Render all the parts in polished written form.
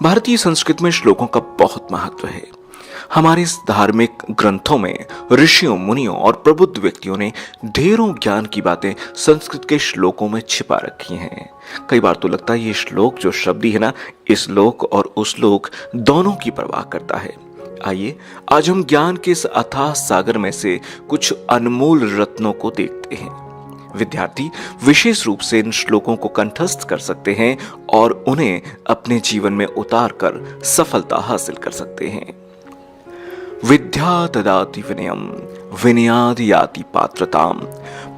भारतीय संस्कृति में श्लोकों का बहुत महत्व है। हमारे इस धार्मिक ग्रंथों में ऋषियों, मुनियों और प्रबुद्ध व्यक्तियों ने ढेरों ज्ञान की बातें संस्कृत के श्लोकों में छिपा रखी हैं। कई बार तो लगता है ये श्लोक जो शब्द ही है ना, इस लोक और उस लोक दोनों की परवाह करता है। आइए आज हम ज्ञान के इस अथाह सागर में से कुछ अनमोल रत्नों को देखते हैं। विद्यार्थी विशेष रूप से इन श्लोकों को कंठस्थ कर सकते हैं और उन्हें अपने जीवन में उतार कर सफलता हासिल कर सकते हैं। विद्या ददाति विनयम, विनयाद याति पात्रताम,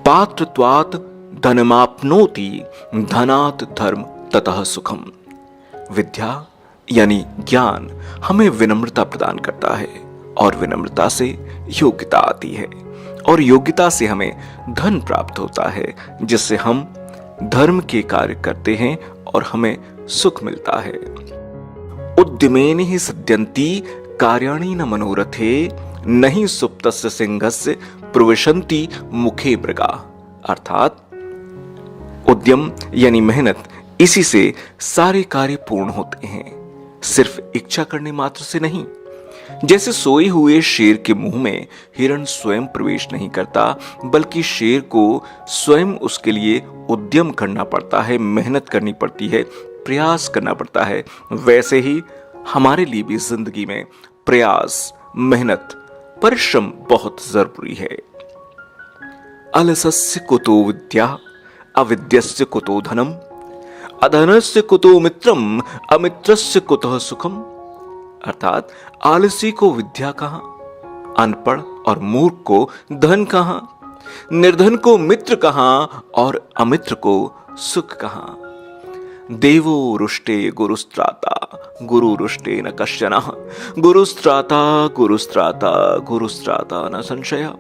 पात्रत्वात् धनमाप्नोति, धनात् धर्म ततः सुखम। विद्या यानी ज्ञान हमें विनम्रता प्रदान करता है और विनम्रता से योग्यता आती है और योग्यता से हमें धन प्राप्त होता है, जिससे हम धर्म के कार्य करते हैं और हमें सुख मिलता है। उद्यमेन ही सिद्ध्यन्ति कार्याणि न मनोरथे, नहीं सुप्तस्य सिंहस्य प्रविशन्ति मुखे मृगा। अर्थात उद्यम यानी मेहनत, इसी से सारे कार्य पूर्ण होते हैं, सिर्फ इच्छा करने मात्र से नहीं। जैसे सोए हुए शेर के मुंह में हिरण स्वयं प्रवेश नहीं करता, बल्कि शेर को स्वयं उसके लिए उद्यम करना पड़ता है, मेहनत करनी पड़ती है, प्रयास करना पड़ता है। वैसे ही हमारे लिए भी जिंदगी में प्रयास, मेहनत, परिश्रम बहुत जरूरी है। अलसस्य कुतो विद्या, अविद्यस्य कुतो धनम, अधनस्य कुतो मित्रम, अमित्रस्य कुतः सुखम। अर्थात आलसी को विद्या कहां, अनपढ़ और मूर्ख को धन कहां, निर्धन को मित्र कहां और अमित्र को सुख कहां। देवो रुष्टे गुरुस्त्राता, गुरु रुष्टे न कश्चन, गुरुस्त्राता गुरुस्त्राता गुरुस्त्राता न संशय।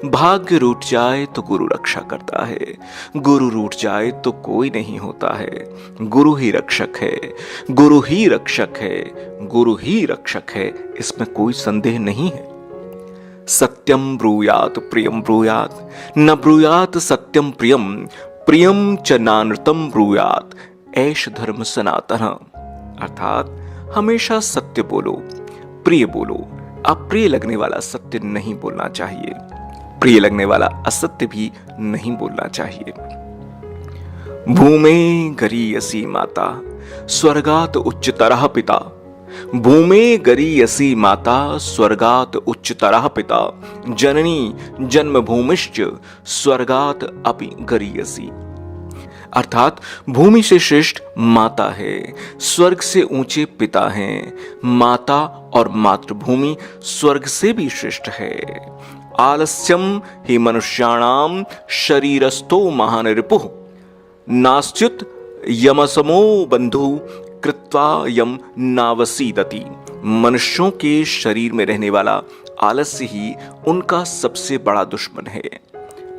भाग्य रूठ जाए तो गुरु रक्षा करता है, गुरु रूठ जाए तो कोई नहीं होता है। गुरु ही रक्षक है, गुरु ही रक्षक है, गुरु ही रक्षक है, इसमें कोई संदेह नहीं है। सत्यम ब्रूयात प्रियम ब्रूयात, न ब्रूयात सत्यम प्रियम, प्रियम च नानृतम ब्रूयात, ऐश धर्म सनातन। अर्थात हमेशा सत्य बोलो, प्रिय बोलो, अप्रिय लगने वाला सत्य नहीं बोलना चाहिए, प्रिय लगने वाला असत्य भी नहीं बोलना चाहिए। भूमे गरीयसी माता, स्वर्गात उच्चतरः पिता, भूमे गरीयसी माता, स्वर्गात उच्चतरः पिता, जननी जन्मभूमिश्च स्वर्गात अपि गरीयसी। अर्थात भूमि से श्रेष्ठ माता है, स्वर्ग से ऊंचे पिता हैं, माता और मातृभूमि स्वर्ग से भी श्रेष्ठ है। आलस्यम ही मनुष्याणाम शरीरस्थो महान रिपुः, नास्त्युत यमसमो बंधु कृत्वा यम नावसीदति। मनुष्यों के शरीर में रहने वाला आलस्य ही उनका सबसे बड़ा दुश्मन है।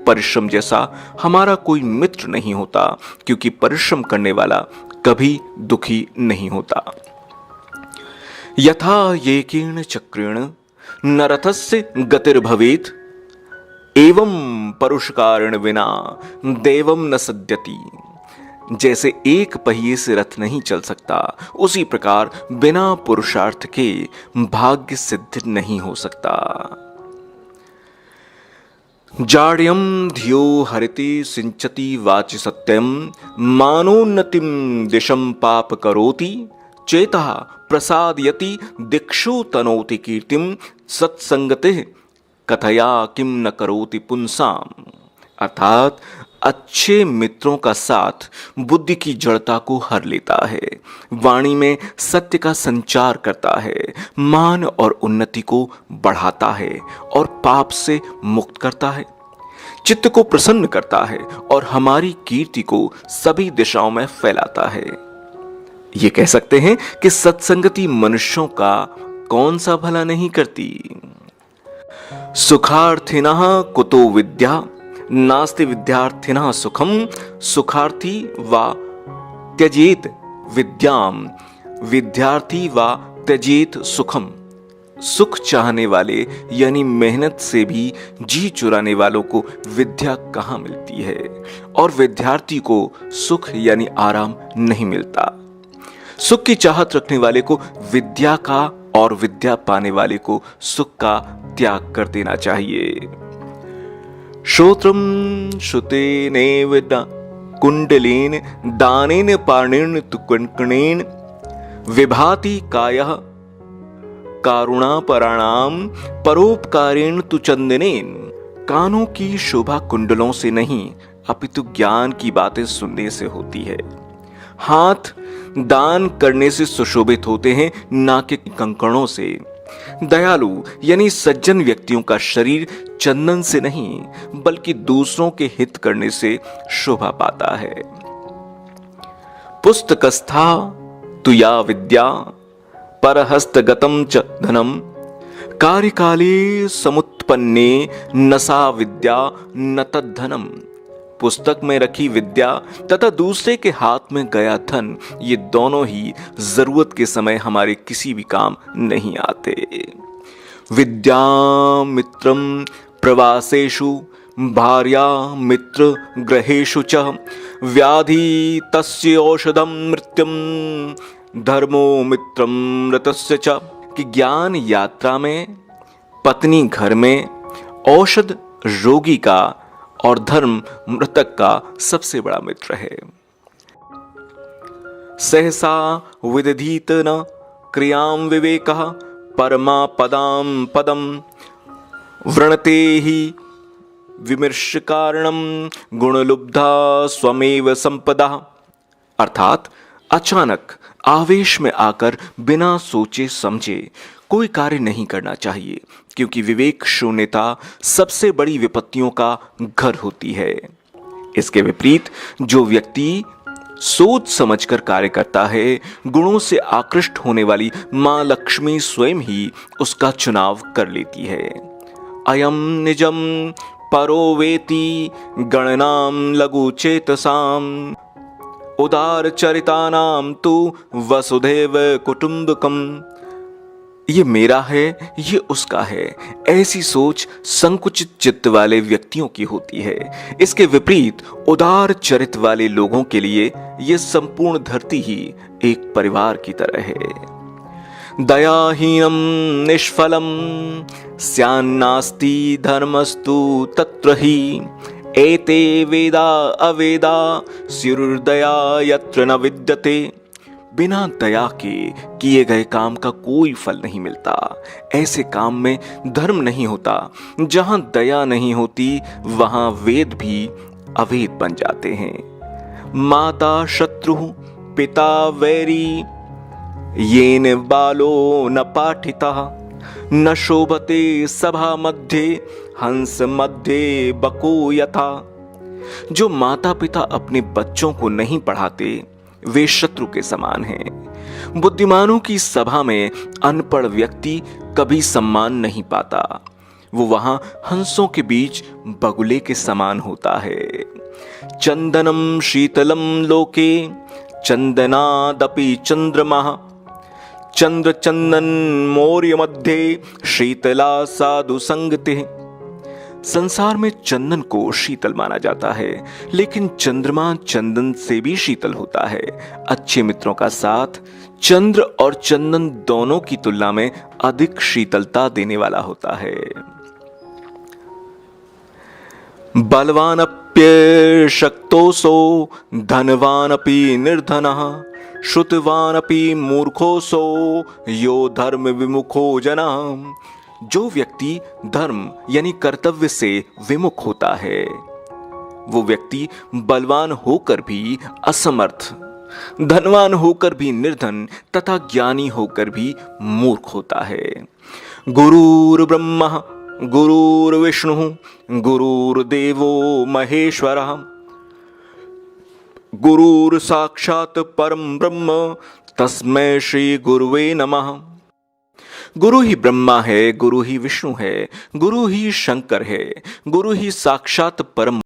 परिश्रम जैसा हमारा कोई मित्र नहीं होता, क्योंकि परिश्रम करने वाला कभी दुखी नहीं होता। यथा येकेन चक्रेण न रथस्य गतिर्भवेत्, एवं परुषकारेण विना देवं न सद्यति। जैसे एक पहिए से रथ नहीं चल सकता, उसी प्रकार बिना पुरुषार्थ के भाग्य सिद्ध नहीं हो सकता। जाड्यम धियो हरिति सिंचति वाचि सत्यम, मानोन्नतिम दिशम पाप करोति, चेतः प्रसादयति दिक्षु तनोति कीर्तिम, सत्संगते कथया किम न करोति पुंसाम। अर्थात अच्छे मित्रों का साथ बुद्धि की जड़ता को हर लेता है, वाणी में सत्य का संचार करता है, मान और उन्नति को बढ़ाता है और पाप से मुक्त करता है, चित्त को प्रसन्न करता है और हमारी कीर्ति को सभी दिशाओं में फैलाता है। ये कह सकते हैं कि सत्संगति मनुष्यों का कौन सा भला नहीं करती। सुखार्थिनः कुतो विद्या, नास्ति विद्यार्थिनः सुखम, सुखार्थी वा त्यजेत विद्याम, विद्यार्थी वा त्यजेत सुखम। सुख चाहने वाले यानी मेहनत से भी जी चुराने वालों को विद्या कहाँ मिलती है, और विद्यार्थी को सुख यानी आराम नहीं मिलता। सुख की चाहत रखने वाले को विद्या का और विद्या पाने वाले को सुख का त्याग कर देना चाहिए। श्रोत्रम श्रुतेनेव कुंडलेन दानेन पाणेन तु कणकणेन विभाति कायः कारुणापराणाम परोपकारेण तु चंदनेन। कानों की शोभा कुंडलों से नहीं अपितु ज्ञान की बातें सुनने से होती है। हाथ दान करने से सुशोभित होते हैं, ना कि कंकणों से। दयालु यानी सज्जन व्यक्तियों का शरीर चंदन से नहीं बल्कि दूसरों के हित करने से शोभा पाता है। पुस्तकस्था तु या विद्या परहस्तगतम च धनम कार्यकाले समुत्पन्ने न सा विद्या न तद्धनम। पुस्तक में रखी विद्या तथा दूसरे के हाथ में गया धन, ये दोनों ही जरूरत के समय हमारे किसी भी काम नहीं आते। विद्या मित्रम प्रवासेषु भार्या मित्र ग्रहेषु च व्याधि तस्य औषधम मृत्युम धर्मो मित्रम रतस्य च। कि ज्ञान यात्रा में, पत्नी घर में, औषध रोगी का और धर्म मृतक का सबसे बड़ा मित्र है। सहसा विदधीत न क्रियां विवेकः परमा पदाम पदम वृणते ही विमर्श कारणम गुणलुब्धा स्वमेव संपदा। अर्थात अचानक आवेश में आकर बिना सोचे समझे कोई कार्य नहीं करना चाहिए, क्योंकि विवेक शून्यता सबसे बड़ी विपत्तियों का घर होती है। इसके विपरीत जो व्यक्ति सोच समझकर कार्य करता है, गुणों से आकृष्ट होने वाली मां लक्ष्मी स्वयं ही उसका चुनाव कर लेती है। अयम निजम परो वेति गणनाम लघु चेतसाम उदार चरितानाम तु वसुधैव कुटुंबकम। ये मेरा है, ये उसका है, ऐसी सोच संकुचित चित्त वाले व्यक्तियों की होती है। इसके विपरीत उदार चरित वाले लोगों के लिए ये संपूर्ण धरती ही एक परिवार की तरह है। दयाहीनम निष्फलम स्यान्नास्ति धर्मस्तु तत्र ही एते वेदा अवेदा स्युर्दया यत्र न विद्यते। बिना दया के किए गए काम का कोई फल नहीं मिलता। ऐसे काम में धर्म नहीं होता। जहां दया नहीं होती वहां वेद भी अवेद बन जाते हैं। माता शत्रु पिता वैरी येन बालो न पाठिता न शोभते सभा मध्य हंस मध्य बको यथा। जो माता पिता अपने बच्चों को नहीं पढ़ाते वे शत्रु के समान हैं। बुद्धिमानों की सभा में अनपढ़ व्यक्ति कभी सम्मान नहीं पाता। वो वहां हंसों के बीच बगुले के समान होता है। चंदनम शीतलम लोके चंदनादपि चंद्रमा चंद्र चंदन मौर्य मध्य शीतला साधु संगते। संसार में चंदन को शीतल माना जाता है, लेकिन चंद्रमा चंदन से भी शीतल होता है। अच्छे मित्रों का साथ चंद्र और चंदन दोनों की तुलना में अधिक शीतलता देने वाला होता है। बलवानप्य शक्तोसो धनवानपि निर्धनः श्रुतवानपि मूर्खोसो यो धर्म विमुखो जनः। जो व्यक्ति धर्म यानी कर्तव्य से विमुख होता है, वो व्यक्ति बलवान होकर भी असमर्थ, धनवान होकर भी निर्धन तथा ज्ञानी होकर भी मूर्ख होता है। गुरुर् ब्रह्मा गुरुर्विष्णु गुरुर्देवो महेश्वरः गुरुर् साक्षात् परम ब्रह्म तस्मै श्री गुरुवे नमः। गुरु ही ब्रह्मा है, गुरु ही विष्णु है, गुरु ही शंकर है, गुरु ही साक्षात परम